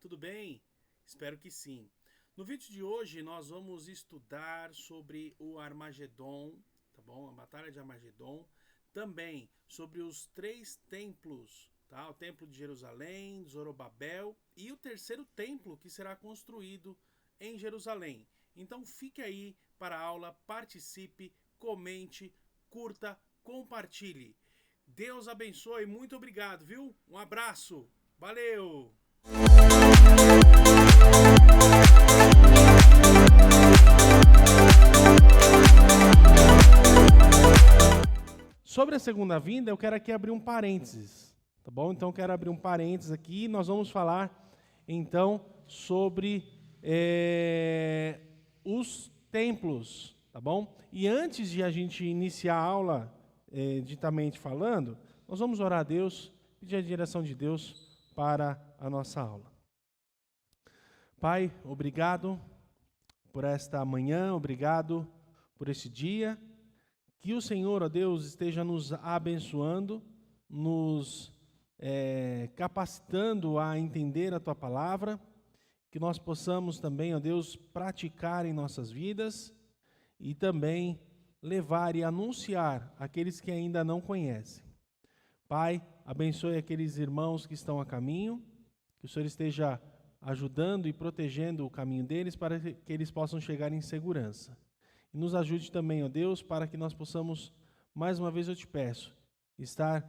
tudo bem? Espero que sim. No vídeo de hoje nós vamos estudar sobre o Armagedon, tá bom? A Batalha de Armagedon. Também sobre os 3 templos, tá? O Templo de Jerusalém, Zorobabel e o terceiro templo que será construído em Jerusalém. Então fique aí para a aula, participe, comente, curta, compartilhe. Deus abençoe, muito obrigado, viu? Um abraço, valeu! Sobre a segunda vinda, eu quero aqui abrir um parênteses, tá bom? Então, eu quero abrir um parênteses aqui e nós vamos falar, então, sobre os templos, tá bom? E antes de a gente iniciar a aula, ditamente falando, nós vamos orar a Deus, pedir a direção de Deus para a nossa aula. Pai, obrigado por esta manhã, obrigado por este dia. Que o Senhor, ó Deus, esteja nos abençoando, nos capacitando a entender a Tua palavra, que nós possamos também, ó Deus, praticar em nossas vidas e também levar e anunciar aqueles que ainda não conhecem. Pai, abençoe aqueles irmãos que estão a caminho, que o Senhor esteja ajudando e protegendo o caminho deles para que eles possam chegar em segurança. E nos ajude também, ó Deus, para que nós possamos, mais uma vez eu te peço, estar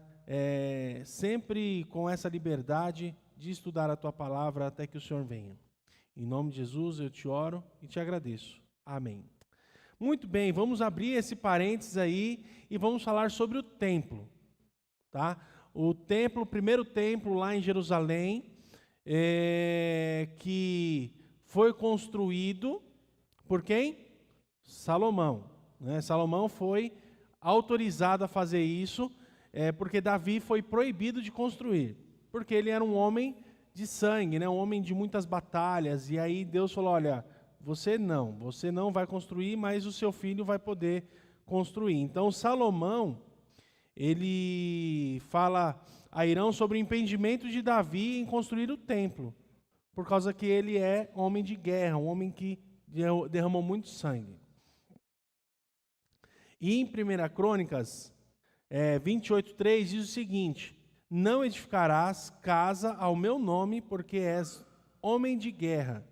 sempre com essa liberdade de estudar a Tua palavra até que o Senhor venha. Em nome de Jesus eu te oro e te agradeço. Amém. Muito bem, vamos abrir esse parênteses aí e vamos falar sobre o templo. Tá? O templo, o primeiro templo lá em Jerusalém, que foi construído por quem? Salomão. Né? Salomão foi autorizado a fazer isso, porque Davi foi proibido de construir, porque ele era um homem de sangue, né? Um homem de muitas batalhas, e aí Deus falou, olha, você não vai construir, mas o seu filho vai poder construir. Então Salomão, ele fala a Irão sobre o impedimento de Davi em construir o templo, por causa que ele é homem de guerra, um homem que derramou muito sangue. E em 1 Crônicas 28:3 diz o seguinte, não edificarás casa ao meu nome, porque és homem de guerra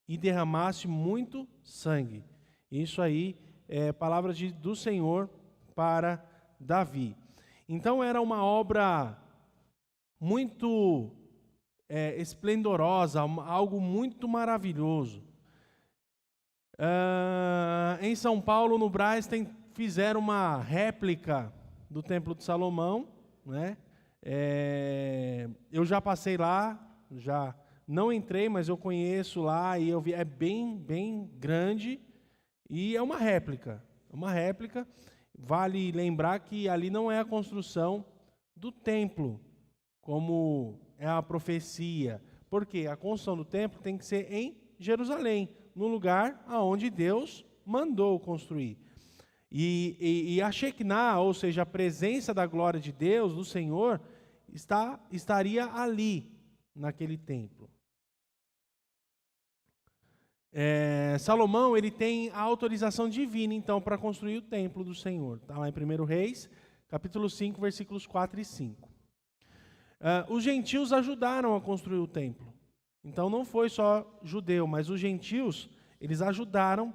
e derramaste muito sangue. Isso aí é palavra do Senhor para Davi. Então era uma obra muito esplendorosa, algo muito maravilhoso. Em São Paulo, no Brás, fizeram uma réplica do Templo de Salomão, né? Eu já passei lá, já não entrei, mas eu conheço lá e eu vi, é bem grande e é uma réplica. Vale lembrar que ali não é a construção do templo, como é a profecia. Porque a construção do templo tem que ser em Jerusalém, no lugar aonde Deus mandou construir. E a Shekinah, ou seja, a presença da glória de Deus, do Senhor, estaria ali, naquele templo. Salomão, ele tem a autorização divina, então, para construir o templo do Senhor. Está lá em 1 Reis, capítulo 5, versículos 4 e 5. Os gentios ajudaram a construir o templo. Então, não foi só judeu, mas os gentios, eles ajudaram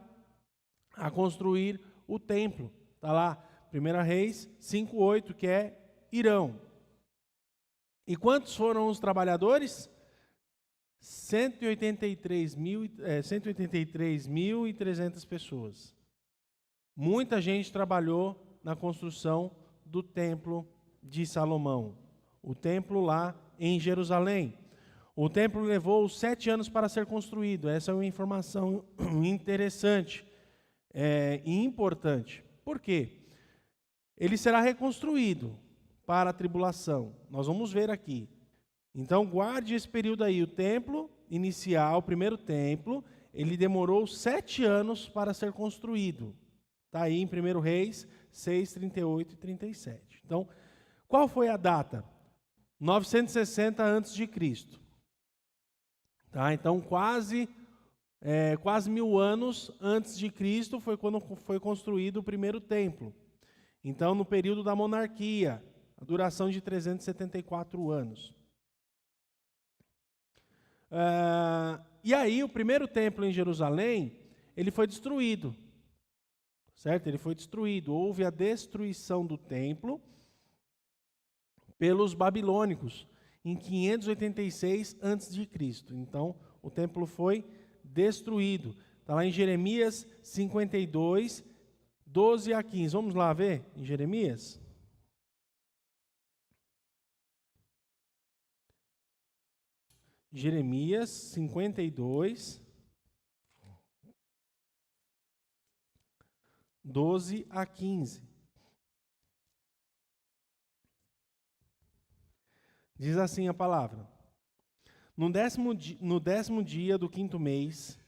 a construir o templo. Está lá, 1 Reis 5:8, que é Irão. E quantos foram os trabalhadores? 183.300 pessoas. Muita gente trabalhou na construção do templo de Salomão. O templo lá em Jerusalém. O templo levou 7 anos para ser construído. Essa é uma informação interessante e importante. Por quê? Ele será reconstruído para a tribulação. Nós vamos ver aqui. Então, guarde esse período aí. O templo inicial, o primeiro templo, ele demorou 7 anos para ser construído. Está aí em 1 Reis 6, 38 e 37. Então, qual foi a data? 960 a.C. Tá? Então, quase 1000 anos antes de Cristo foi quando foi construído o primeiro templo. Então, no período da monarquia, a duração de 374 anos. E aí, o primeiro templo em Jerusalém, ele foi destruído. Certo? Ele foi destruído. Houve a destruição do templo pelos babilônicos em 586 a.C. Então, o templo foi destruído. Está lá em Jeremias 52, 12 a 15. Vamos lá ver em Jeremias? Jeremias 52, 12 a 15. Diz assim a palavra: No décimo dia do 5º mês,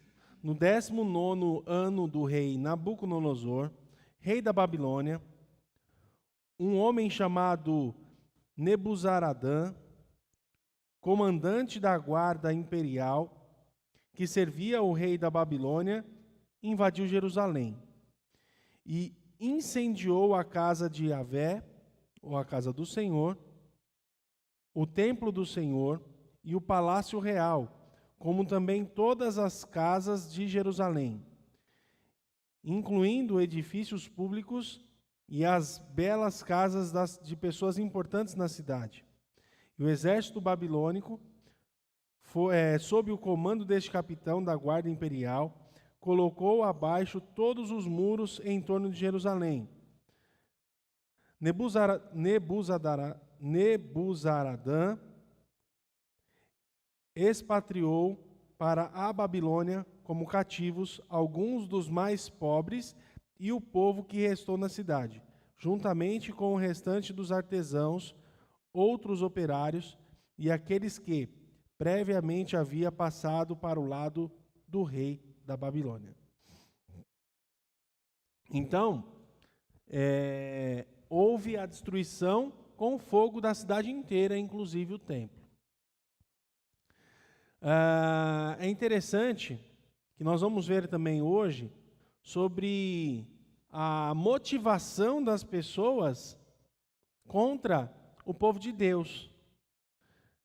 no 19º ano do rei Nabucodonosor, rei da Babilônia, um homem chamado Nebuzaradã, comandante da guarda imperial, que servia o rei da Babilônia, invadiu Jerusalém e incendiou a casa de Yahvé, ou a casa do Senhor, o templo do Senhor e o palácio real, como também todas as casas de Jerusalém, incluindo edifícios públicos e as belas casas de pessoas importantes na cidade. E o exército babilônico, sob o comando deste capitão da guarda imperial, colocou abaixo todos os muros em torno de Jerusalém. Nebuzaradã expatriou para a Babilônia como cativos alguns dos mais pobres e o povo que restou na cidade, juntamente com o restante dos artesãos, outros operários e aqueles que previamente havia passado para o lado do rei da Babilônia. Então, houve a destruição com o fogo da cidade inteira, inclusive o templo. É interessante que nós vamos ver também hoje sobre a motivação das pessoas contra o povo de Deus,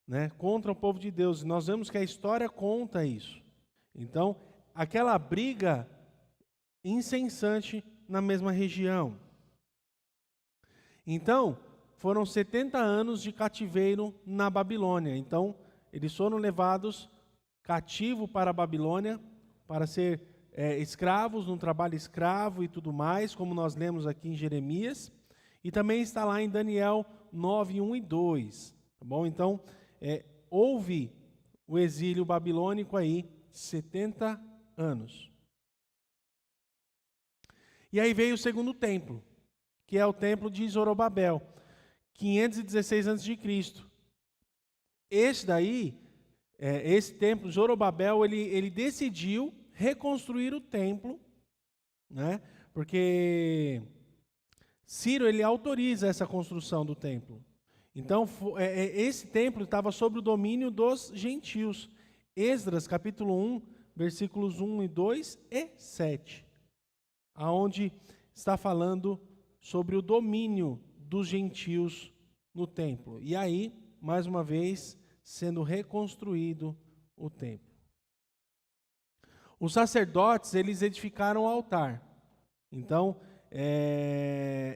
né? Contra o povo de Deus. E nós vemos que a história conta isso. Então, aquela briga incessante na mesma região. Então, foram 70 anos de cativeiro na Babilônia. Então, eles foram levados cativo para a Babilônia para ser escravos, num trabalho escravo e tudo mais, como nós lemos aqui em Jeremias. E também está lá em Daniel 9, 1 e 2. Tá bom? Então, houve o exílio babilônico aí, 70 anos. E aí veio o segundo templo, que é o templo de Zorobabel, 516 a.C. Esse templo, Zorobabel, ele decidiu reconstruir o templo, né? Porque Ciro, ele autoriza essa construção do templo. Então, esse templo estava sob o domínio dos gentios. Esdras, capítulo 1, versículos 1 e 2 e 7, aonde está falando sobre o domínio dos gentios no templo. E aí, mais uma vez, sendo reconstruído o templo. Os sacerdotes, eles edificaram o altar. Então,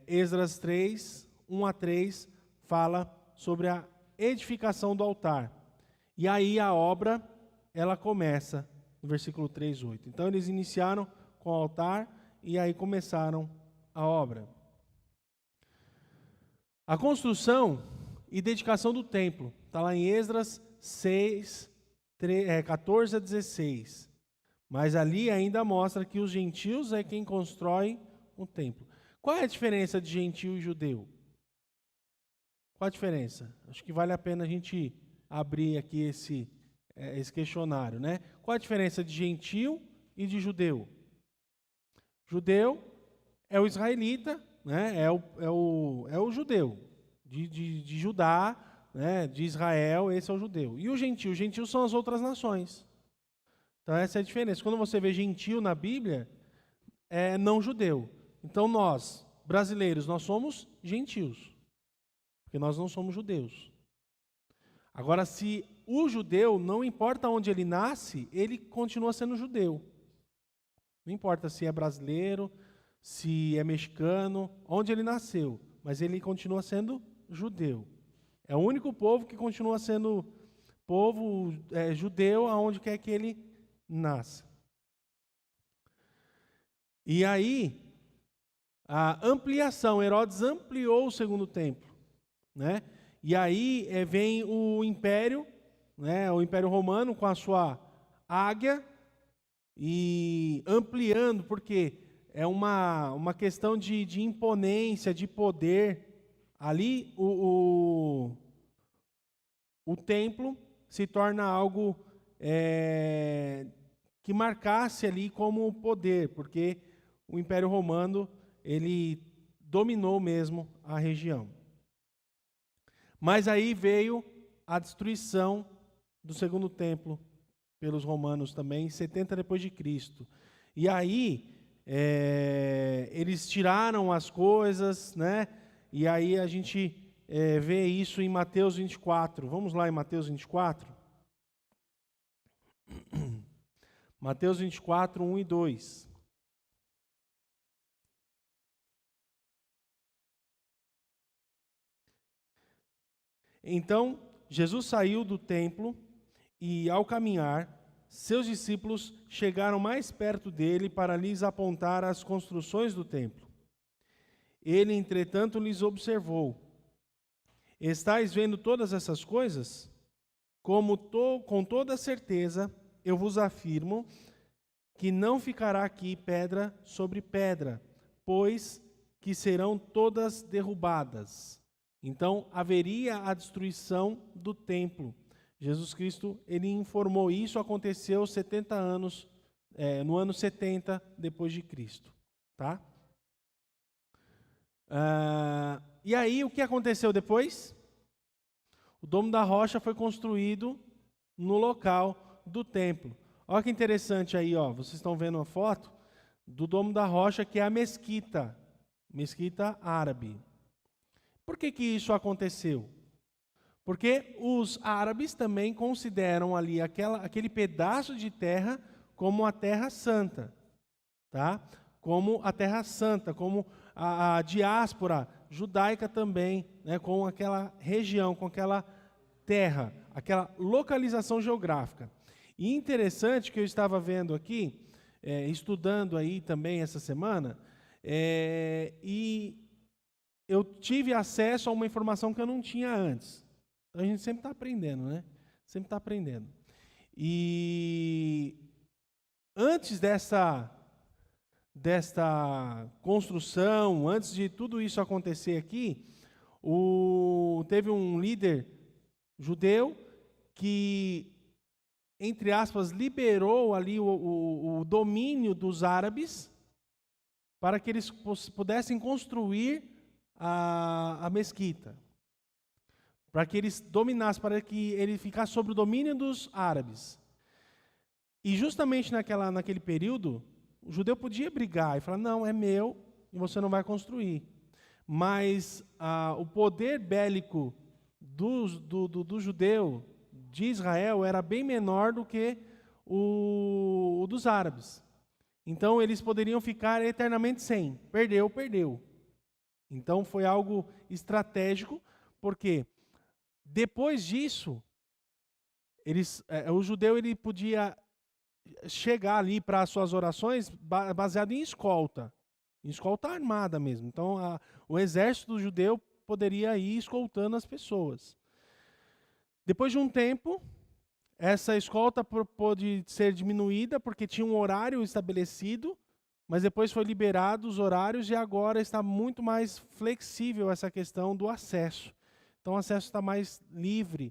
Esdras 3, 1 a 3, fala sobre a edificação do altar. E aí a obra, ela começa no versículo 3, 8. Então, eles iniciaram com o altar e aí começaram a obra. A construção e dedicação do templo está lá em Esdras 6, 14 a 16. Mas ali ainda mostra que os gentios é quem constrói o templo. Qual é a diferença de gentio e judeu? Qual a diferença? Acho que vale a pena a gente abrir aqui esse questionário, né? Qual a diferença de gentio e de judeu? Judeu é o israelita, né? É o judeu de Judá, né? De Israel, esse é o judeu. E o gentio? O gentio são as outras nações. Então essa é a diferença. Quando você vê gentio na Bíblia, é não judeu. Então nós, brasileiros, nós somos gentios, porque nós não somos judeus. Agora, se o judeu, não importa onde ele nasce, ele continua sendo judeu. Não importa se é brasileiro, se é mexicano, onde ele nasceu, mas ele continua sendo judeu. É o único povo que continua sendo povo judeu aonde quer que ele nasça. E aí, a ampliação, Herodes ampliou o segundo templo, né? E aí vem o Império, né? O Império Romano com a sua águia e ampliando, porque é uma questão de imponência, de poder. Ali o templo se torna algo que marcasse ali como poder, porque o Império Romano ele dominou mesmo a região. Mas aí veio a destruição do segundo templo pelos romanos também, em 70 depois de Cristo. E aí eles tiraram as coisas, né? E aí a gente vê isso em Mateus 24. Vamos lá em Mateus 24. Mateus 24, 1 e 2. Então, Jesus saiu do templo e, ao caminhar, seus discípulos chegaram mais perto dele para lhes apontar as construções do templo. Ele, entretanto, lhes observou: estais vendo todas essas coisas? Com toda certeza, eu vos afirmo que não ficará aqui pedra sobre pedra, pois que serão todas derrubadas. Então, haveria a destruição do templo. Jesus Cristo, ele informou isso, aconteceu 70 anos, no ano 70 depois de Cristo. Tá? E aí, o que aconteceu depois? O Domo da Rocha foi construído no local do templo. Olha que interessante aí, ó. Vocês estão vendo uma foto do Domo da Rocha, que é a mesquita árabe. Por que isso aconteceu? Porque os árabes também consideram ali aquele pedaço de terra como a Terra Santa, tá? Como a Terra Santa, como a diáspora judaica também, né? Com aquela região, com aquela terra, aquela localização geográfica. E interessante que eu estava vendo aqui, estudando aí também essa semana, e eu tive acesso a uma informação que eu não tinha antes. Então a gente sempre está aprendendo, né? Sempre está aprendendo. E antes desta construção, antes de tudo isso acontecer aqui, teve um líder judeu que, entre aspas, liberou ali o domínio dos árabes para que eles pudessem construir a mesquita, para que eles dominassem, para que ele ficasse sob o domínio dos árabes. E justamente naquele período, o judeu podia brigar e falar: não, é meu e você não vai construir. Mas o poder bélico do judeu de Israel era bem menor do que o dos árabes. Então eles poderiam ficar eternamente sem. Perdeu, perdeu. Então foi algo estratégico, porque depois disso, o judeu ele podia chegar ali para as suas orações baseado em escolta armada mesmo. Então o exército judeu poderia ir escoltando as pessoas. Depois de um tempo, essa escolta pôde ser diminuída porque tinha um horário estabelecido, mas depois foi liberado os horários e agora está muito mais flexível essa questão do acesso. Então o acesso está mais livre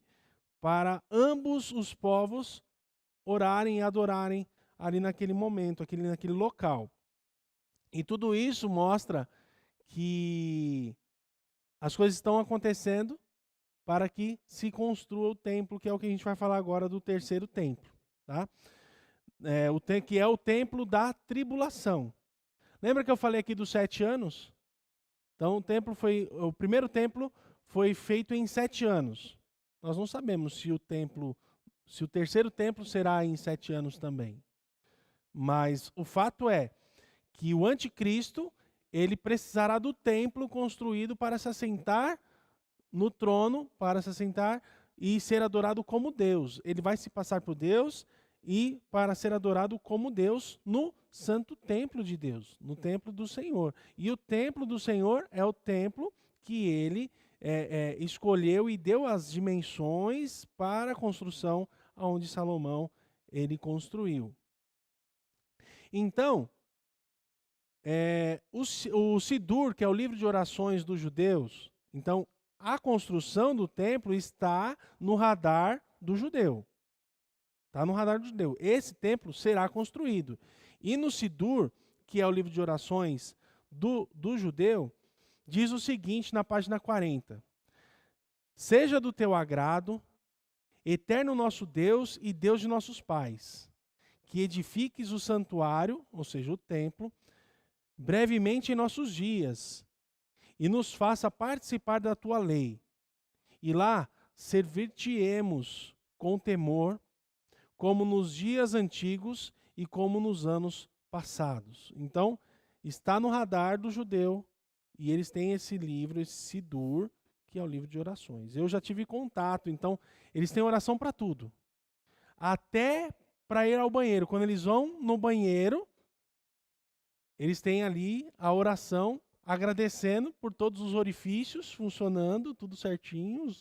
para ambos os povos orarem e adorarem ali naquele momento, naquele local. E tudo isso mostra que as coisas estão acontecendo para que se construa o templo, que é o que a gente vai falar agora do terceiro templo. Tá? que é o templo da tribulação. Lembra que eu falei aqui dos 7 anos? Então o primeiro templo foi feito em 7 anos. Nós não sabemos se o terceiro templo será em 7 anos também. Mas o fato é que o anticristo, ele precisará do templo construído para se assentar no trono, para se assentar e ser adorado como Deus. Ele vai se passar por Deus e para ser adorado como Deus no santo templo de Deus, no templo do Senhor. E o templo do Senhor é o templo que ele escolheu e deu as dimensões para a construção onde Salomão ele construiu. Então, o Sidur, que é o livro de orações dos judeus, então a construção do templo está no radar do judeu. Está no radar do judeu. Esse templo será construído. E no Sidur, que é o livro de orações do judeu, diz o seguinte na página 40. Seja do teu agrado, eterno nosso Deus e Deus de nossos pais, que edifiques o santuário, ou seja, o templo, brevemente em nossos dias, e nos faça participar da tua lei. E lá servir-te-emos com temor, como nos dias antigos e como nos anos passados. Então, está no radar do judeu, e eles têm esse livro, esse Sidur, que é o livro de orações. Eu já tive contato, então, eles têm oração para tudo. Até para ir ao banheiro. Quando eles vão no banheiro, eles têm ali a oração agradecendo por todos os orifícios funcionando, tudo certinho.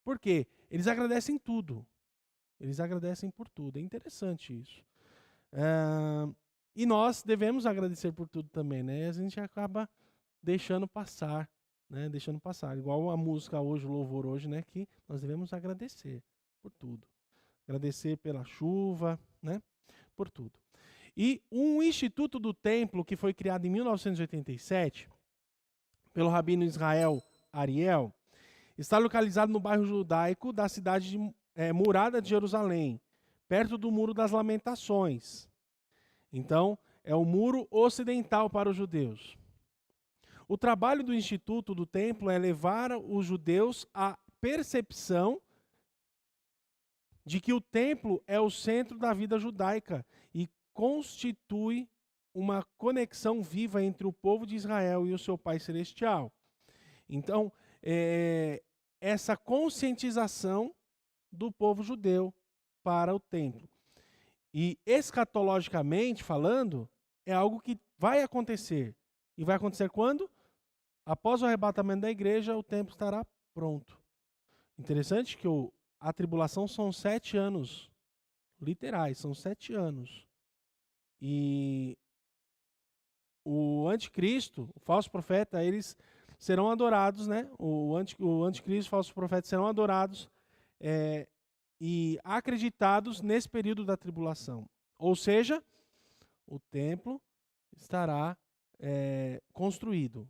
Por quê? Eles agradecem tudo. Eles agradecem por tudo. É interessante isso. E nós devemos agradecer por tudo também, né? A gente acaba deixando passar, né? Deixando passar. Igual a música hoje, o louvor hoje, né? Que nós devemos agradecer por tudo. Agradecer pela chuva, né? Por tudo. E um instituto do templo que foi criado em 1987 pelo rabino Israel Ariel está localizado no bairro judaico da cidade murada de Jerusalém, perto do Muro das Lamentações. Então, é o muro ocidental para os judeus. O trabalho do instituto do templo é levar os judeus à percepção de que o templo é o centro da vida judaica e constitui uma conexão viva entre o povo de Israel e o seu Pai Celestial. Então, essa conscientização do povo judeu para o templo. E escatologicamente falando, é algo que vai acontecer. E vai acontecer quando? Após o arrebatamento da igreja, o templo estará pronto. Interessante que a tribulação são 7 anos. Literais, são 7 anos. E o anticristo, o falso profeta, eles serão adorados, né? O anticristo, o falso profeta serão adorados e acreditados nesse período da tribulação. Ou seja, o templo estará construído.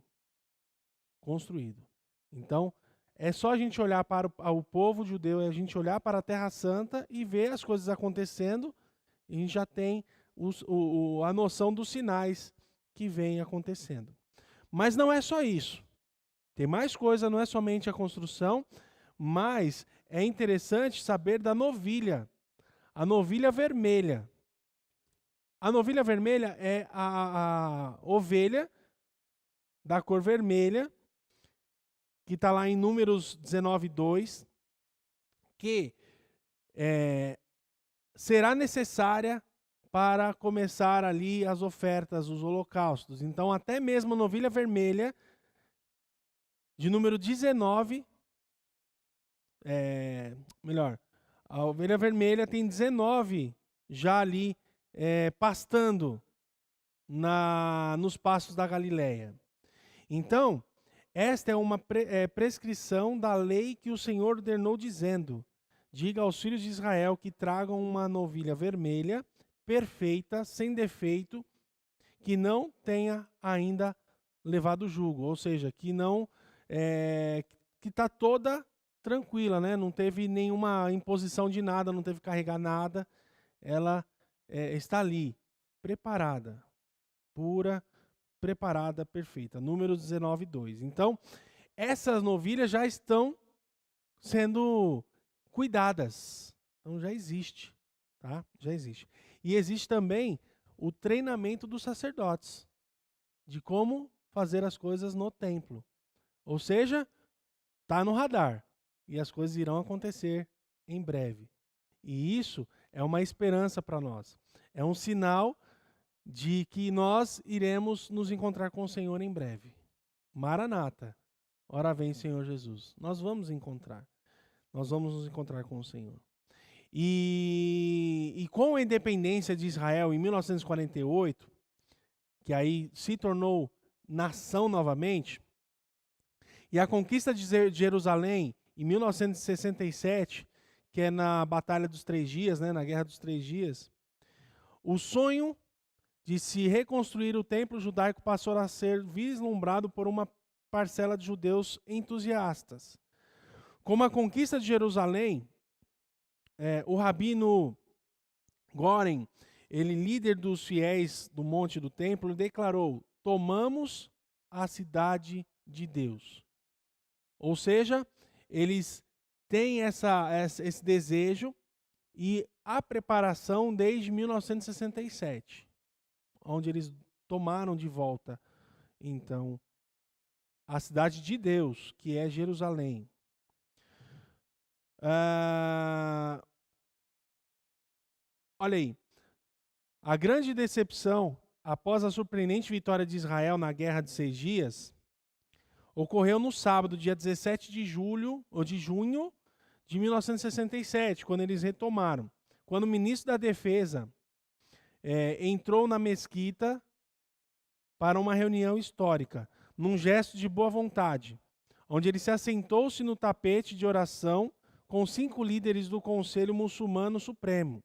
Então, é só a gente olhar para o povo judeu, é a gente olhar para a Terra Santa e ver as coisas acontecendo, e a gente já tem a noção dos sinais que vêm acontecendo. Mas não é só isso. Tem mais coisa, não é somente a construção, mas é interessante saber da novilha. A novilha vermelha. A novilha vermelha é a ovelha da cor vermelha, que está lá em Números 19:2, que será necessária para começar ali as ofertas, os holocaustos. Então, até mesmo a novilha vermelha, de número 19, a ovelha vermelha tem 19 já ali pastando nos pastos da Galileia. Então, esta é uma prescrição da lei que o Senhor ordenou, dizendo: diga aos filhos de Israel que tragam uma novilha vermelha, perfeita, sem defeito, que não tenha ainda levado jugo, ou seja, que não que está toda tranquila, né? Não teve nenhuma imposição de nada, não teve que carregar nada, ela está ali, preparada, pura, preparada, perfeita. Números 19, 2. Então, essas novilhas já estão sendo cuidadas. Então já existe, tá? Já existe. E existe também o treinamento dos sacerdotes de como fazer as coisas no templo. Ou seja, tá no radar e as coisas irão acontecer em breve. E isso é uma esperança para nós. É um sinal de que nós iremos nos encontrar com o Senhor em breve. Maranata. Ora vem, Senhor Jesus. Nós vamos encontrar. Nós vamos nos encontrar com o Senhor. E com a independência de Israel em 1948, que aí se tornou nação novamente, e a conquista de Jerusalém em 1967, que é na Batalha dos 3 Dias, né, na Guerra dos 3 Dias, o sonho de se reconstruir o templo judaico passou a ser vislumbrado por uma parcela de judeus entusiastas. Com a conquista de Jerusalém, o rabino Goren, ele líder dos fiéis do Monte do Templo, declarou: tomamos a cidade de Deus. Ou seja, eles têm esse desejo e a preparação desde 1967, onde eles tomaram de volta, então, a cidade de Deus, que é Jerusalém. Olha aí, a grande decepção após a surpreendente vitória de Israel na Guerra de 6 Dias ocorreu no sábado, dia 17 de junho de 1967, quando eles retomaram. Quando o ministro da Defesa entrou na mesquita para uma reunião histórica, num gesto de boa vontade, onde ele se assentou-se no tapete de oração com 5 líderes do Conselho Muçulmano Supremo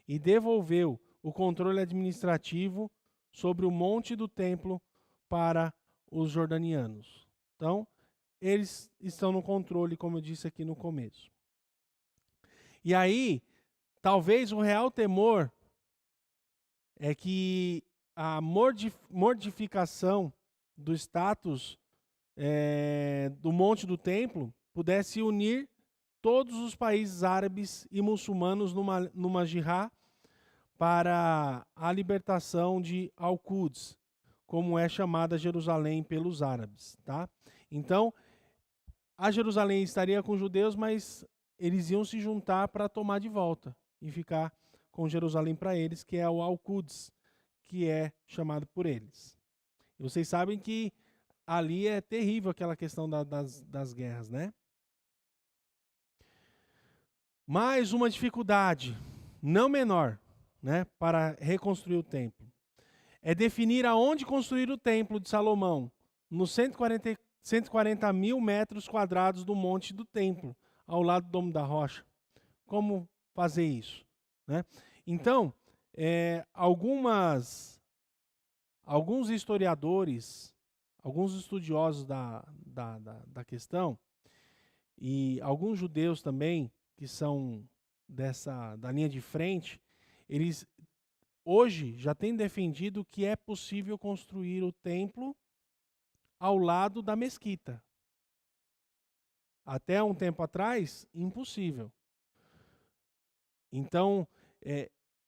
e devolveu o controle administrativo sobre o monte do templo para os jordanianos. Então, eles estão no controle, como eu disse aqui no começo. E aí, talvez o real temor é que a mortificação do status do monte do templo pudesse unir todos os países árabes e muçulmanos numa jihad para a libertação de Al-Quds, como é chamada Jerusalém pelos árabes, tá? Então, a Jerusalém estaria com os judeus, mas eles iam se juntar para tomar de volta e ficar com Jerusalém para eles, que é o Al-Quds, que é chamado por eles. E vocês sabem que ali é terrível aquela questão das guerras, né? Mais uma dificuldade, não menor, né, para reconstruir o templo. É definir aonde construir o templo de Salomão, nos 140 mil metros quadrados do monte do templo, ao lado do Domo da Rocha. Como fazer isso? Né? Então, alguns historiadores, alguns estudiosos da questão, e alguns judeus também, que são da linha de frente, eles hoje já têm defendido que é possível construir o templo ao lado da mesquita. Até um tempo atrás, impossível. Então,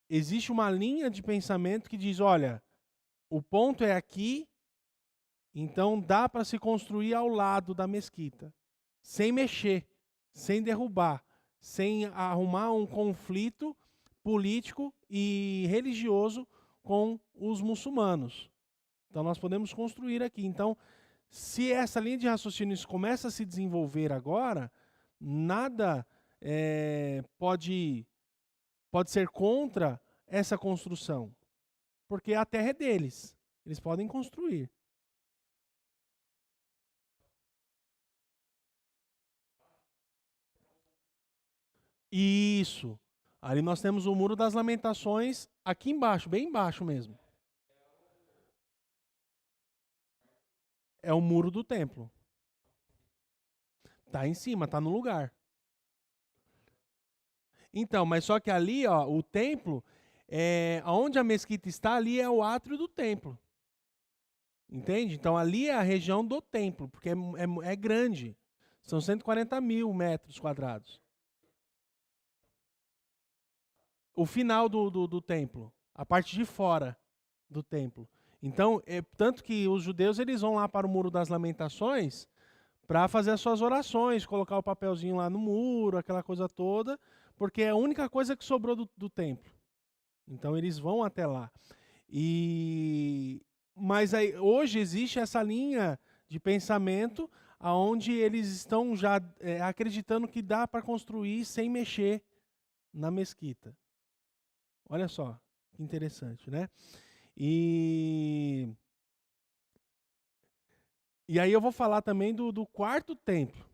existe uma linha de pensamento que diz, olha, o ponto é aqui, então dá para se construir ao lado da mesquita, sem mexer, sem derrubar, sem arrumar um conflito político e religioso com os muçulmanos. Então nós podemos construir aqui. Então, se essa linha de raciocínio começa a se desenvolver agora, nada pode ser contra essa construção, porque a terra é deles. Eles podem construir. Isso. Ali nós temos o Muro das Lamentações, aqui embaixo, bem embaixo mesmo. É o muro do templo. Tá em cima, tá no lugar. Então, mas só que ali, ó, o templo, onde a mesquita está, ali é o átrio do templo. Entende? Então, ali é a região do templo, porque é grande. São 140 mil metros quadrados. O final do templo, a parte de fora do templo. Então, tanto que os judeus eles vão lá para o Muro das Lamentações para fazer as suas orações, colocar o papelzinho lá no muro, aquela coisa toda, porque é a única coisa que sobrou do templo. Então, eles vão até lá. Mas aí, hoje existe essa linha de pensamento onde eles estão já acreditando que dá para construir sem mexer na mesquita. Olha só, que interessante, né? E aí eu vou falar também do quarto templo.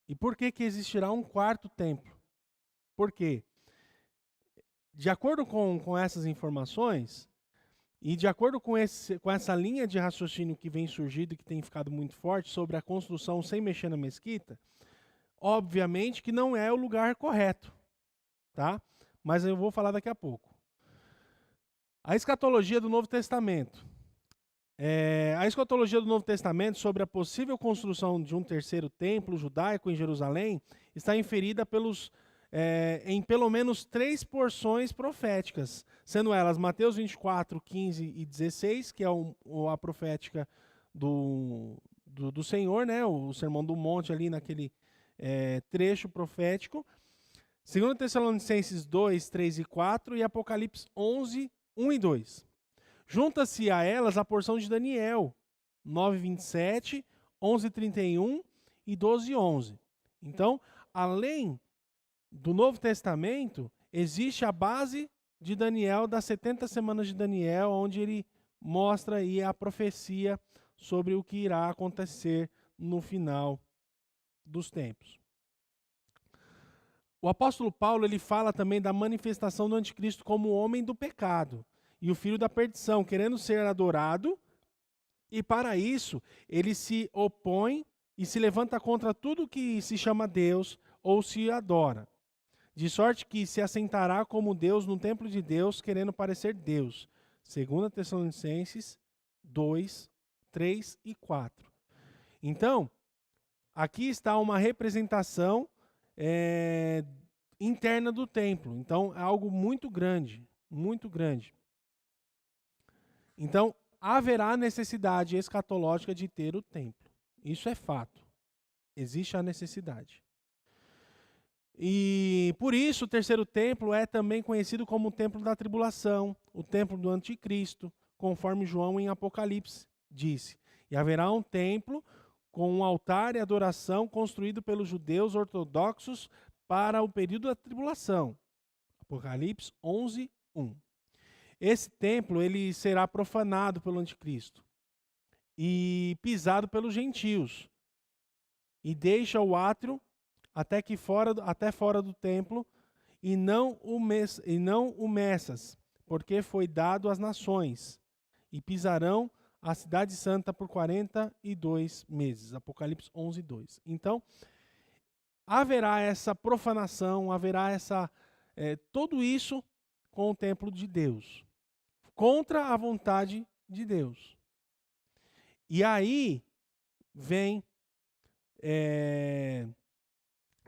E por que existirá um quarto templo? Por quê? De acordo com essas informações, e de acordo com essa linha de raciocínio que vem surgindo e que tem ficado muito forte sobre a construção sem mexer na mesquita, obviamente que não é o lugar correto, tá? Mas eu vou falar daqui a pouco. A escatologia do Novo Testamento. A escatologia do Novo Testamento sobre a possível construção de um terceiro templo judaico em Jerusalém está inferida em pelo menos 3 porções proféticas, sendo elas Mateus 24, 15 e 16, que é a profética do Senhor, né, o Sermão do Monte ali naquele trecho profético, 2 Tessalonicenses 2, 3 e 4 e Apocalipse 11, 1 e 2. Junta-se a elas a porção de Daniel, 9:27, 11:31 e 12:11. Então, além do Novo Testamento, existe a base de Daniel, das 70 semanas de Daniel, onde ele mostra aí a profecia sobre o que irá acontecer no final dos tempos. O apóstolo Paulo ele fala também da manifestação do anticristo como o homem do pecado e o filho da perdição, querendo ser adorado, e para isso ele se opõe e se levanta contra tudo que se chama Deus ou se adora, de sorte que se assentará como Deus no templo de Deus, querendo parecer Deus. 2 Tessalonicenses 2, 3 e 4. Então, aqui está uma representação interna do templo. Então, é algo muito grande, muito grande. Então, haverá necessidade escatológica de ter o templo. Isso é fato. Existe a necessidade. E por isso o terceiro templo é também conhecido como o templo da tribulação, o templo do anticristo, conforme João em Apocalipse disse. E haverá um templo com um altar e adoração construído pelos judeus ortodoxos para o período da tribulação. Apocalipse 11, 1. Esse templo ele será profanado pelo anticristo e pisado pelos gentios, e deixa o átrio até fora do templo, e não o Messas, porque foi dado às nações, e pisarão a cidade santa por 42 meses. Apocalipse 11, 2. Então, haverá essa profanação, haverá tudo isso com o templo de Deus, contra a vontade de Deus. E aí vem,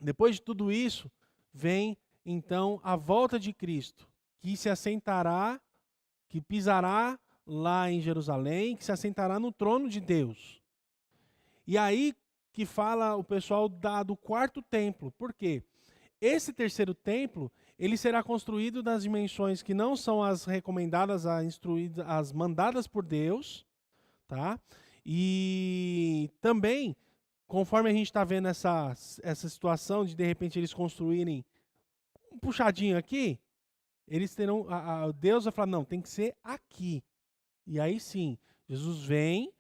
depois de tudo isso, vem então a volta de Cristo, que se assentará, que pisará lá em Jerusalém, que se assentará no trono de Deus. E aí que fala o pessoal do quarto templo. Por quê? Esse terceiro templo, ele será construído nas dimensões que não são as recomendadas, as mandadas por Deus, tá? E também, conforme a gente está vendo essa situação de repente eles construírem um puxadinho aqui, eles terão, Deus vai falar, não, tem que ser aqui. E aí sim, Jesus vem,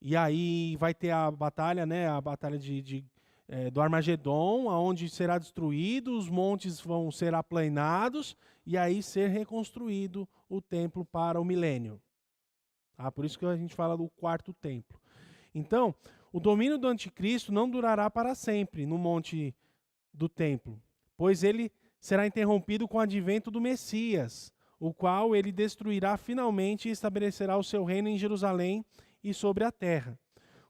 e aí vai ter a batalha, né? A batalha do Armagedon, onde será destruído, os montes vão ser aplainados, e aí ser reconstruído o templo para o milênio. Tá? Por isso que a gente fala do quarto templo. Então, o domínio do anticristo não durará para sempre no monte do templo, pois ele será interrompido com o advento do Messias, o qual ele destruirá finalmente e estabelecerá o seu reino em Jerusalém e sobre a terra.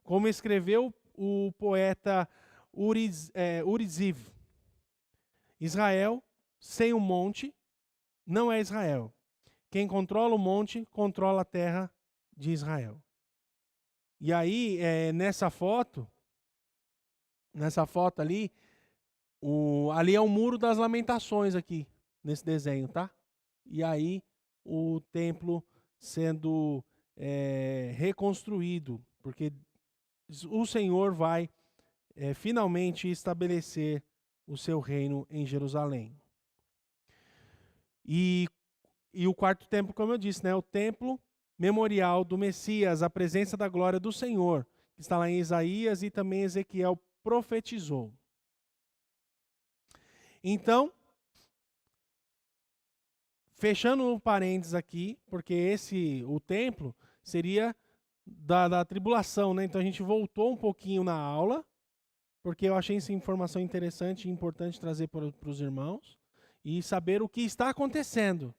Como escreveu o poeta Uriziv, Israel sem o monte não é Israel. Quem controla o monte, controla a terra de Israel. E aí, nessa foto ali, ali é o Muro das Lamentações aqui, nesse desenho, tá? E aí, o templo sendo reconstruído, porque o Senhor vai finalmente estabelecer o seu reino em Jerusalém. E o quarto templo, como eu disse, né, o templo memorial do Messias, a presença da glória do Senhor, que está lá em Isaías e também Ezequiel profetizou. Então, fechando o parênteses aqui, porque o templo seria da tribulação, né? Então a gente voltou um pouquinho na aula, porque eu achei essa informação interessante e importante trazer para os irmãos e saber o que está acontecendo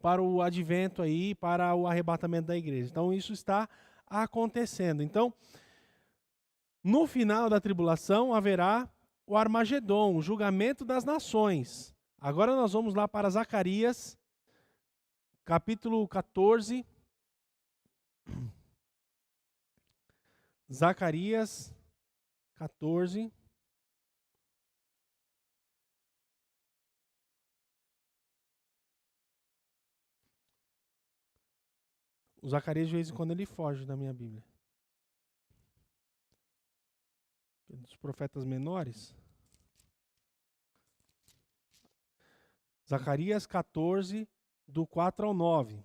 para o advento aí, para o arrebatamento da igreja. Então isso está acontecendo. Então, no final da tribulação haverá o Armagedon, o julgamento das nações. Agora nós vamos lá para Zacarias, capítulo 14. Zacarias 14. O Zacarias, de vez em quando, ele foge da minha Bíblia. Dos profetas menores. Zacarias 14, do 4 ao 9.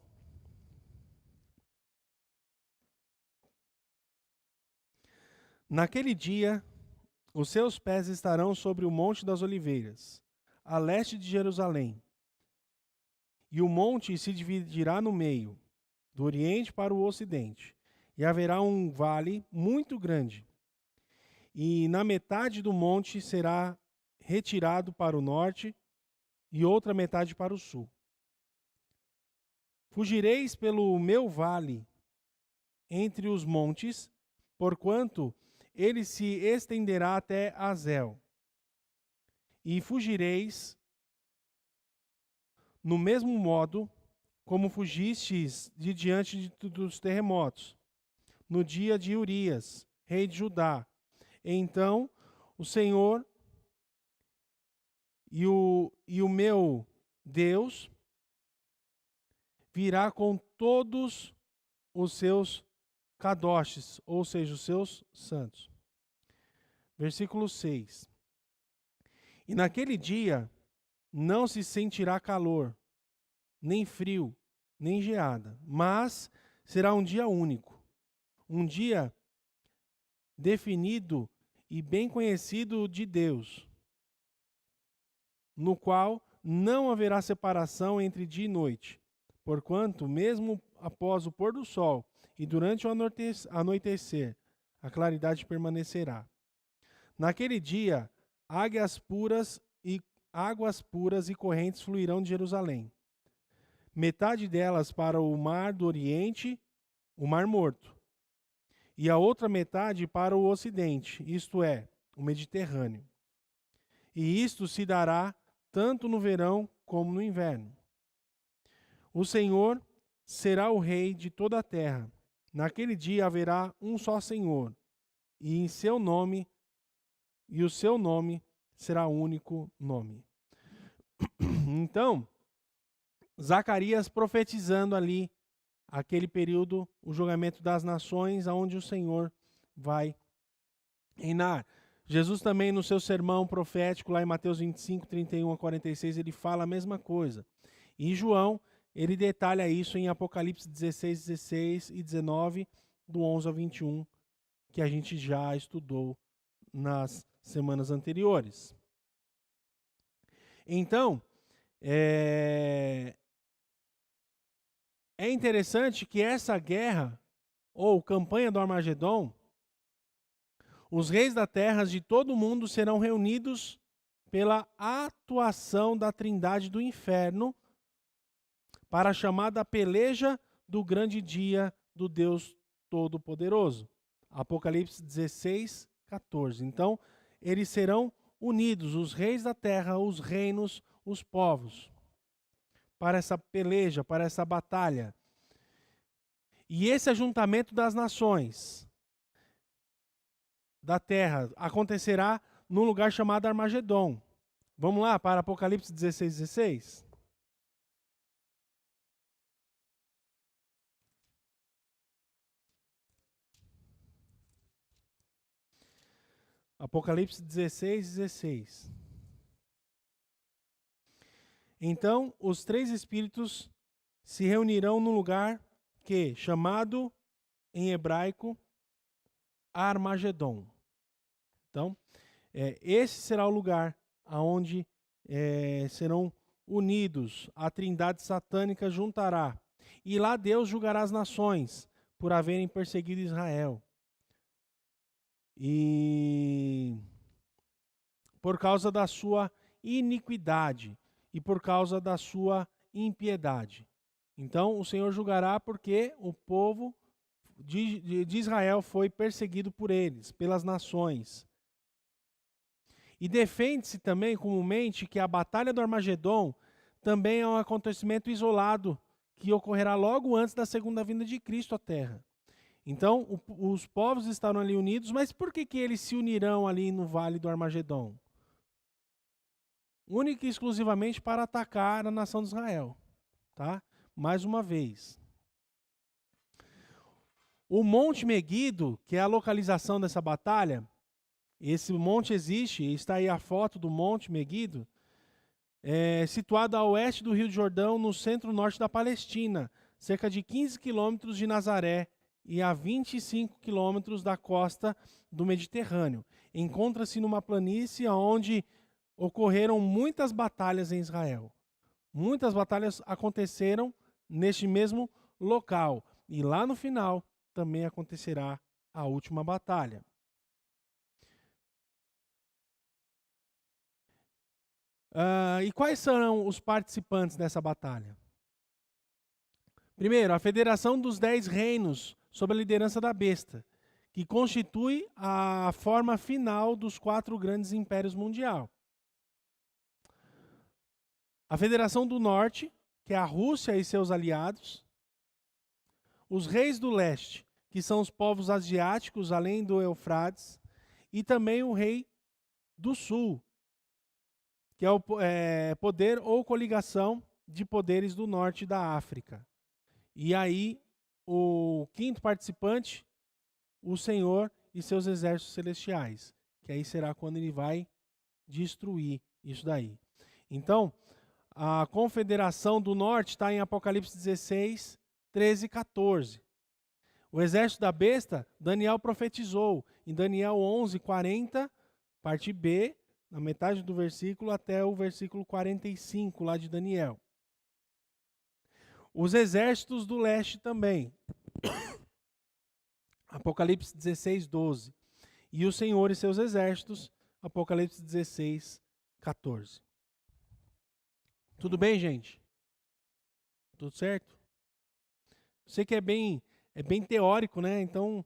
Naquele dia, os seus pés estarão sobre o Monte das Oliveiras, a leste de Jerusalém. E o monte se dividirá no meio, do oriente para o ocidente, e haverá um vale muito grande. E na metade do monte será retirado para o norte, e outra metade para o sul. Fugireis pelo meu vale entre os montes, porquanto ele se estenderá até Azel. E fugireis no mesmo modo como fugistes de diante dos terremotos, no dia de Urias, rei de Judá. Então o Senhor e o meu Deus virá com todos os seus kadoshs, ou seja, os seus santos. Versículo 6. E naquele dia não se sentirá calor, nem frio, nem geada, mas será um dia único, um dia definido e bem conhecido de Deus, no qual não haverá separação entre dia e noite, porquanto, mesmo após o pôr do sol e durante o anoitecer, a claridade permanecerá. Naquele dia, águas puras e correntes fluirão de Jerusalém. Metade delas para o mar do Oriente, o Mar Morto, e a outra metade para o Ocidente, isto é, o Mediterrâneo. E isto se dará tanto no verão como no inverno. O Senhor será o rei de toda a terra. Naquele dia haverá um só Senhor, e o seu nome será o único nome. Então, Zacarias profetizando ali aquele período, o julgamento das nações, aonde o Senhor vai reinar. Jesus também no seu sermão profético, lá em Mateus 25, 31 a 46, ele fala a mesma coisa. E João, ele detalha isso em Apocalipse 16, 16 e 19, do 11 ao 21, que a gente já estudou nas semanas anteriores. Então, é interessante que essa guerra, ou campanha do Armagedon, os reis da terra de todo o mundo serão reunidos pela atuação da trindade do inferno para a chamada peleja do grande dia do Deus Todo-Poderoso. Apocalipse 16, 14. Então, eles serão unidos, os reis da terra, os reinos, os povos, para essa peleja, para essa batalha. E esse ajuntamento das nações da terra acontecerá num lugar chamado Armagedon. Vamos lá para Apocalipse 16, 16? Apocalipse 16, 16. Então, os três espíritos se reunirão num lugar que, chamado em hebraico, Armagedon. Então, esse será o lugar aonde serão unidos, a trindade satânica juntará. E lá Deus julgará as nações por haverem perseguido Israel. E por causa da sua iniquidade e por causa da sua impiedade. Então o Senhor julgará porque o povo de Israel foi perseguido por eles, pelas nações. E defende-se também comumente que a batalha do Armagedon também é um acontecimento isolado que ocorrerá logo antes da segunda vinda de Cristo à Terra. Então, os povos estarão ali unidos, mas por que eles se unirão ali no Vale do Armagedon? Única e exclusivamente para atacar a nação de Israel. Tá? Mais uma vez. O Monte Meguido, que é a localização dessa batalha, esse monte existe, está aí a foto do Monte Meguido, situado a oeste do Rio Jordão, no centro-norte da Palestina, cerca de 15 quilômetros de Nazaré e a 25 quilômetros da costa do Mediterrâneo. Encontra-se numa planície onde ocorreram muitas batalhas em Israel. Muitas batalhas aconteceram neste mesmo local. E lá no final também acontecerá a última batalha. E quais serão os participantes dessa batalha? Primeiro, a Federação dos 10 Reinos, sob a liderança da besta, que constitui a forma final dos 4 grandes impérios mundiais. A Federação do Norte, que é a Rússia e seus aliados. Os reis do leste, que são os povos asiáticos, além do Eufrates. E também o rei do sul, que é o poder ou coligação de poderes do norte da África. E aí, o quinto participante, o Senhor e seus exércitos celestiais, que aí será quando ele vai destruir isso daí. Então, a confederação do norte está em Apocalipse 16, 13 e 14. O exército da besta, Daniel profetizou em Daniel 11, 40, parte B, na metade do versículo até o versículo 45, lá de Daniel. Os exércitos do leste também. Apocalipse 16, 12. E o Senhor e seus exércitos, Apocalipse 16, 14. Tudo bem, gente? Tudo certo? Sei que é bem teórico, né? Então,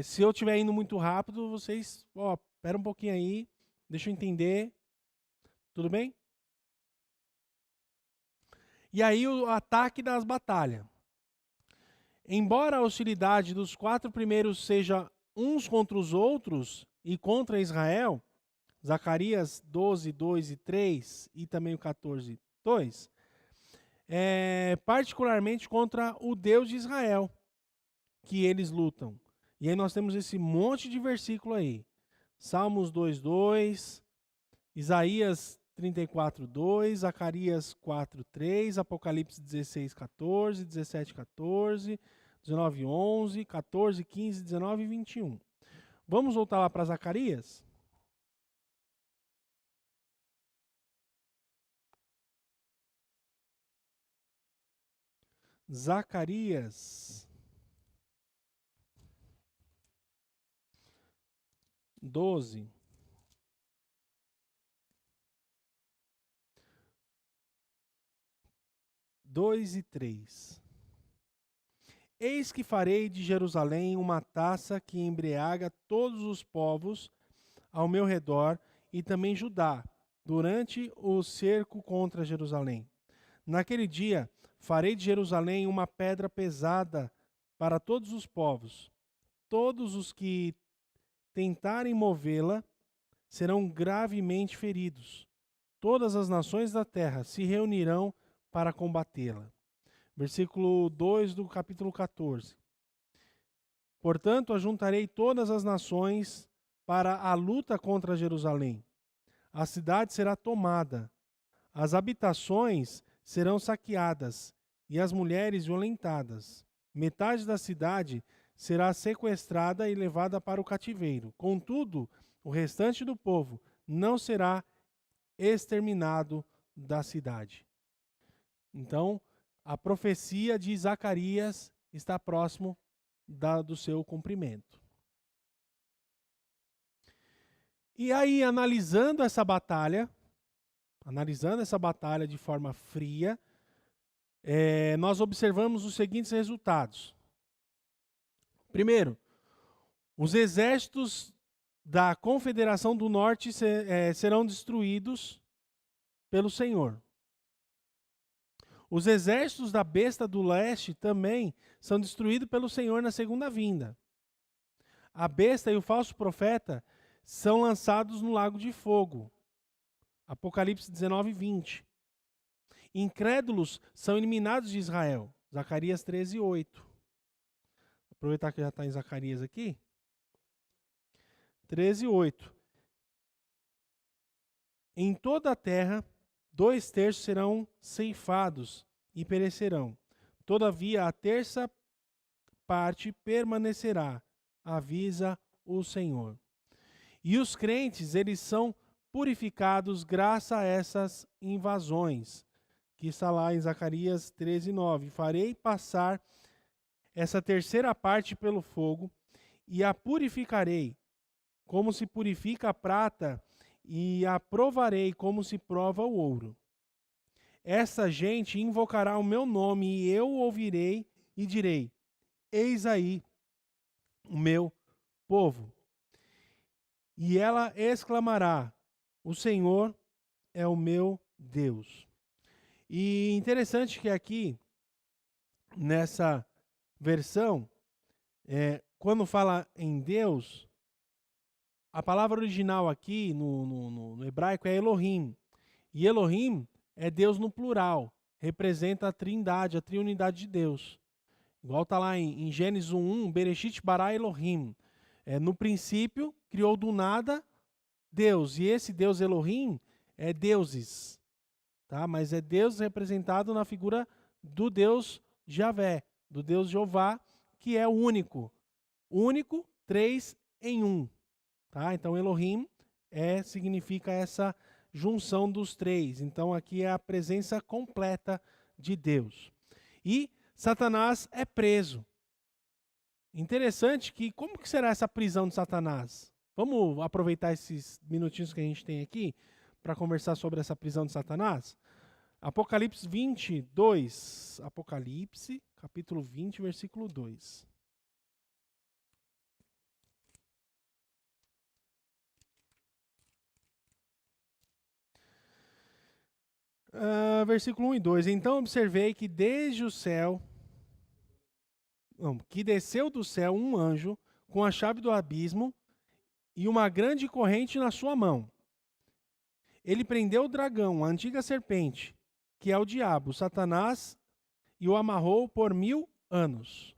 se eu estiver indo muito rápido, vocês, espera um pouquinho aí, deixa eu entender. Tudo bem? E aí o ataque das batalhas. Embora a hostilidade dos 4 primeiros seja uns contra os outros e contra Israel, Zacarias 12, 2 e 3 e também o 14, 2, particularmente contra o Deus de Israel, que eles lutam. E aí nós temos esse monte de versículo aí. Salmos 2, 2, Isaías 34, 2, Zacarias 4, 3, Apocalipse 16, 14, 17, 14, 19, 11, 14, 15, 19 e 21. Vamos voltar lá para Zacarias? Zacarias 12. 2 e 3. Eis que farei de Jerusalém uma taça que embriaga todos os povos ao meu redor e também Judá, durante o cerco contra Jerusalém. Naquele dia, farei de Jerusalém uma pedra pesada para todos os povos. Todos os que tentarem movê-la serão gravemente feridos. Todas as nações da terra se reunirão para combatê-la. Versículo 2 do capítulo 14. Portanto, ajuntarei todas as nações para a luta contra Jerusalém. A cidade será tomada, as habitações serão saqueadas e as mulheres violentadas. Metade da cidade será sequestrada e levada para o cativeiro. Contudo, o restante do povo não será exterminado da cidade. Então, a profecia de Zacarias está próximo do seu cumprimento. E aí, analisando essa batalha de forma fria, nós observamos os seguintes resultados. Primeiro, os exércitos da Confederação do Norte serão destruídos pelo Senhor. Os exércitos da besta do leste também são destruídos pelo Senhor na segunda vinda. A besta e o falso profeta são lançados no lago de fogo. Apocalipse 19, 20. Incrédulos são eliminados de Israel. Zacarias 13, 8. Aproveitar que já está em Zacarias aqui. 13, 8. Em toda a terra, 2/3 serão ceifados e perecerão. Todavia, a terça parte permanecerá, avisa o Senhor. E os crentes, eles são purificados graças a essas invasões, que está lá em Zacarias 13, 9. Farei passar essa terceira parte pelo fogo e a purificarei, como se purifica a prata, e a provarei como se prova o ouro. Essa gente invocará o meu nome e eu ouvirei e direi: eis aí o meu povo. E ela exclamará: o Senhor é o meu Deus. E interessante que aqui, nessa versão, quando fala em Deus, a palavra original aqui no hebraico é Elohim. E Elohim é Deus no plural, representa a trindade, a triunidade de Deus. Igual está lá em Gênesis 1:1, Bereshit bara Elohim. No princípio, criou do nada Deus. E esse Deus Elohim é deuses. Tá? Mas é Deus representado na figura do Deus Javé, do Deus Jeová, que é o único. Único, 3 em 1. Tá? Então Elohim significa essa junção dos três. Então aqui é a presença completa de Deus. E Satanás é preso. Interessante que, como que será essa prisão de Satanás? Vamos aproveitar esses minutinhos que a gente tem aqui para conversar sobre essa prisão de Satanás? Apocalipse 22. Apocalipse, capítulo 20, versículo 2. Versículo 1 e 2. Então observei que que desceu do céu um anjo com a chave do abismo e uma grande corrente na sua mão. Ele prendeu o dragão, a antiga serpente, que é o diabo, Satanás, e o amarrou por 1000 anos.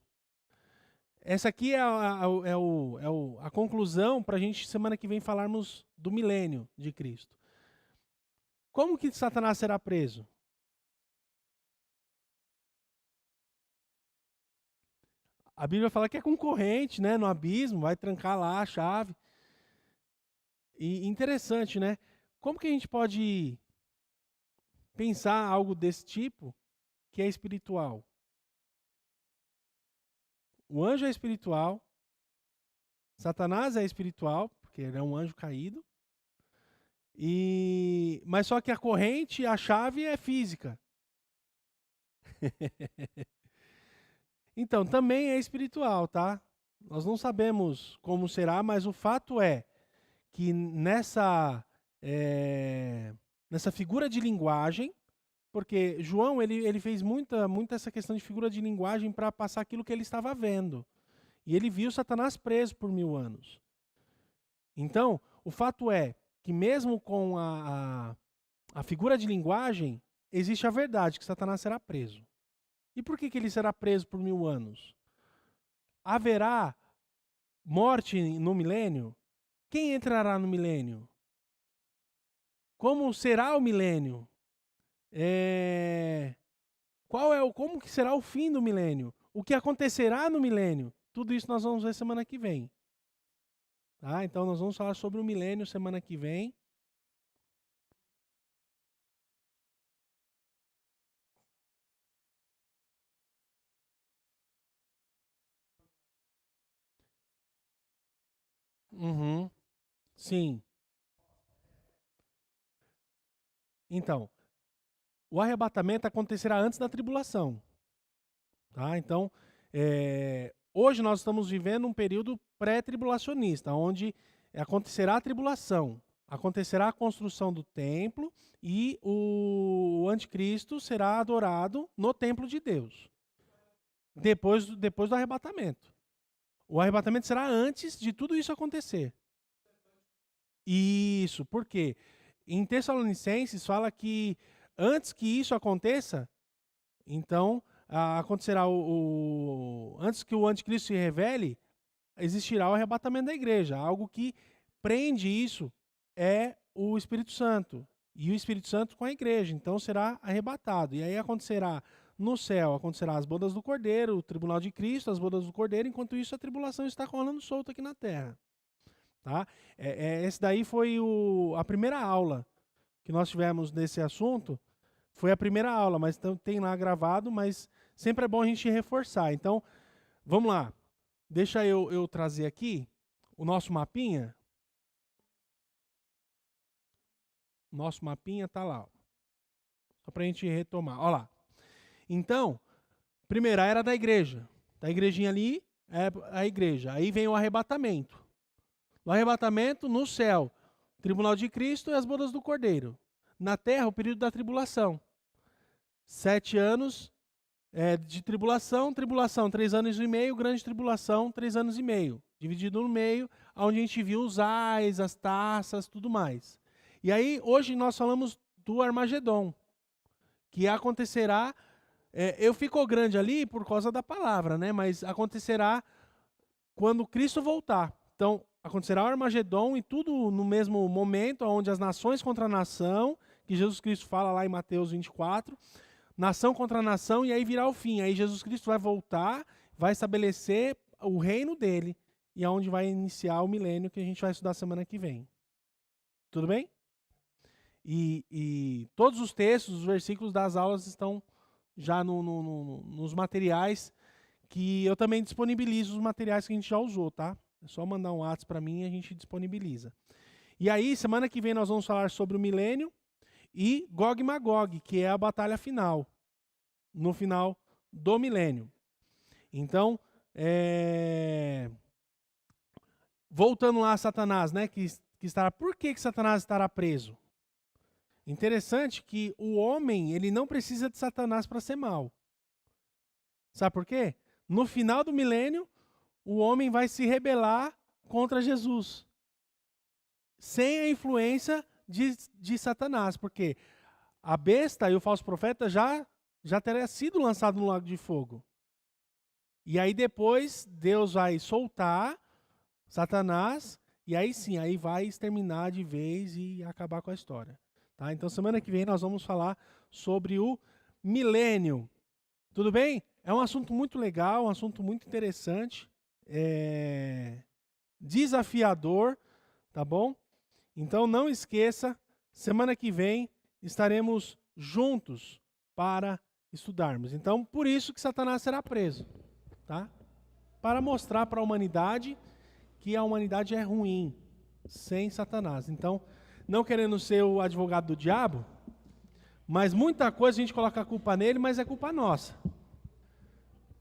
Essa aqui é a conclusão para a gente, semana que vem, falarmos do milênio de Cristo. Como que Satanás será preso? A Bíblia fala que é concorrente, né, no abismo, vai trancar lá a chave. E interessante, né? Como que a gente pode pensar algo desse tipo que é espiritual? O anjo é espiritual, Satanás é espiritual, porque ele é um anjo caído, mas só que a corrente, a chave é física. Então, também é espiritual, tá? Nós não sabemos como será, mas o fato é que nessa figura de linguagem, porque João ele fez muita essa questão de figura de linguagem para passar aquilo que ele estava vendo. E ele viu Satanás preso por 1000 anos. Então, o fato é que mesmo com a figura de linguagem, existe a verdade, que Satanás será preso. E por que ele será preso por 1000 anos? Haverá morte no milênio? Quem entrará no milênio? Como será o milênio? Como que será o fim do milênio? O que acontecerá no milênio? Tudo isso nós vamos ver semana que vem. Tá? Então nós vamos falar sobre o milênio semana que vem. Uhum. Sim. Então, o arrebatamento acontecerá antes da tribulação. Tá? Então, hoje nós estamos vivendo um período pré-tribulacionista, onde acontecerá a tribulação, acontecerá a construção do templo e o anticristo será adorado no templo de Deus, depois do arrebatamento. O arrebatamento será antes de tudo isso acontecer. Isso, por quê? Em Tessalonicenses fala que antes que isso aconteça, então acontecerá antes que o anticristo se revele, existirá o arrebatamento da igreja. Algo que prende isso é o Espírito Santo. E o Espírito Santo com a igreja. Então será arrebatado. E aí acontecerá no céu, acontecerá as bodas do Cordeiro, o tribunal de Cristo, as bodas do Cordeiro. Enquanto isso, a tribulação está rolando solta aqui na terra. Tá? Esse daí foi a primeira aula que nós tivemos nesse assunto. Foi a primeira aula, mas tem lá gravado, mas sempre é bom a gente reforçar. Então, vamos lá. Deixa eu trazer aqui o nosso mapinha. O nosso mapinha tá lá. Ó. Só para a gente retomar. Olha lá. Então, primeira era da igreja. Da igrejinha ali é a igreja. Aí vem o arrebatamento. No arrebatamento, no céu, tribunal de Cristo e as bodas do Cordeiro. Na terra, o período da tribulação. 7 anos de tribulação, 3 anos e meio, grande tribulação, 3 anos e meio. Dividido no meio, onde a gente viu os ais, as taças, tudo mais. E aí, hoje nós falamos do Armagedon, que acontecerá, eu fico grande ali por causa da palavra, né? Mas acontecerá quando Cristo voltar. Então, acontecerá o Armagedon e tudo no mesmo momento, onde as nações contra a nação, que Jesus Cristo fala lá em Mateus 24, nação contra nação, e aí virá o fim. Aí Jesus Cristo vai voltar, vai estabelecer o reino dele, e é onde vai iniciar o milênio, que a gente vai estudar semana que vem. Tudo bem? E todos os textos, os versículos das aulas estão já nos materiais, que eu também disponibilizo os materiais que a gente já usou, tá? É só mandar um WhatsApp para mim e a gente disponibiliza. E aí, semana que vem nós vamos falar sobre o milênio e Gog e Magog, que é a batalha final, no final do milênio. Então, voltando lá a Satanás, né, que estará, por que Satanás estará preso? Interessante que o homem, ele não precisa de Satanás para ser mal. Sabe por quê? No final do milênio, o homem vai se rebelar contra Jesus, sem a influência de Satanás, porque a besta e o falso profeta já teria sido lançado no lago de fogo. E aí depois Deus vai soltar Satanás, e aí sim, aí vai exterminar de vez e acabar com a história. Tá? Então semana que vem nós vamos falar sobre o milênio. Tudo bem? É um assunto muito legal, um assunto muito interessante, desafiador, tá bom? Então não esqueça, semana que vem estaremos juntos para estudarmos. Então, por isso que Satanás será preso, tá? Para mostrar para a humanidade que a humanidade é ruim sem Satanás. Então, não querendo ser o advogado do diabo, Mas muita coisa a gente coloca a culpa nele, mas é culpa nossa.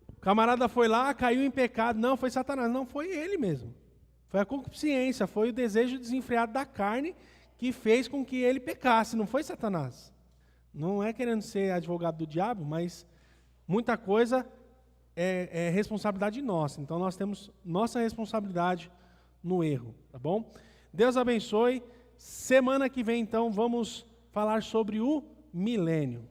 O camarada foi lá, caiu em pecado. Não, foi Satanás. Não, foi ele mesmo. Foi a concupiscência, foi o desejo desenfreado da carne que fez com que ele pecasse. Não foi Satanás. Não é querendo ser advogado do diabo, mas muita coisa é responsabilidade nossa. Então nós temos nossa responsabilidade no erro, tá bom? Deus abençoe. Semana que vem, então, vamos falar sobre o milênio.